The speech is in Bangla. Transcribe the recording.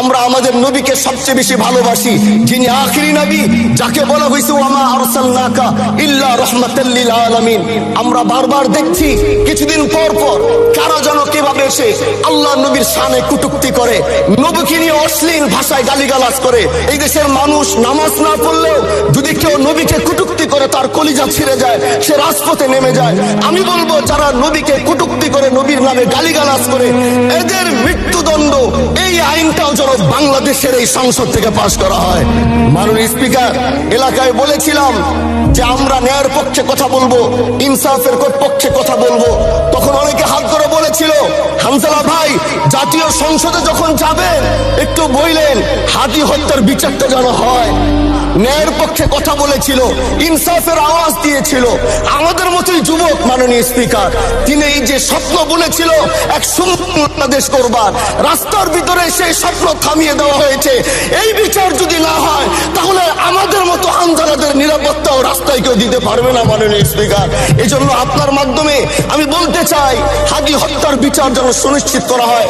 আমরা আমাদের নবীকে সবচেয়ে বেশি ভালোবাসি, যিনি আখিরি নবী, যাকে বলা হয়েছে ওয়ামা আরসালনাকা ইল্লা রাহমাতাল লিল আলামিন। আমরা বারবার দেখছি কিছুদিন পর পর কারা যেন কিভাবে এসে আল্লাহ নবীর শানে কটূক্তি করে, নবীকে নিয়ে অশ্লীল ভাষায় গালিগালাজ করে। এই দেশের মানুষ নামাজ না পড়লেও যদি কেউ নবীকে কটূক্তি করে তার কলিজা ছিঁড়ে যায়, সে রাজপথে নেমে যায়। আমি বলবো যারা নবীকে কটূক্তি করে, নবীর নামে গালিগালাজ করে, এদের মৃত্যুদণ্ড এই আইনটাও যেন বাংলাদেশের এই সংসদ থেকে পাশ করা হয়। মাননীয় স্পিকার, এলাকায় বলেছিলাম যে আমরা ন্যায়ের পক্ষে কথা বলবো, ইনসাফের পক্ষে কথা বলবো। তখন অনেকে হাত ধরে বলেছিল, হামজালা ভাই জাতীয় সংসদে যখন যাবেন একটু বললেন হাদি হত্যার বিচারটা যেন হয়। ন্যায়ের পক্ষে কথা বলেছিল, ইনসাফের আওয়াজ দিয়েছিল। আমাদের মতোই যুবক মাননীয় স্পিকার, তিনি এই যে স্বপ্ন বলেছিল এক সুন্দর বাংলাদেশ করবার, রাস্তার ভিতরে সেই স্বপ্ন থামিয়ে দেওয়া হয়েছে। এই বিচার যদি না হয় তাহলে আমাদের মতো হামজালাদের নিরাপত্তাও রাস্তায় কেউ দিতে পারবে না মাননীয় স্পিকার। এই জন্য আপনার মাধ্যমে আমি বলতে চাই, হাদি হত্যার বিচার যেন সুনিশ্চিত করা হয়।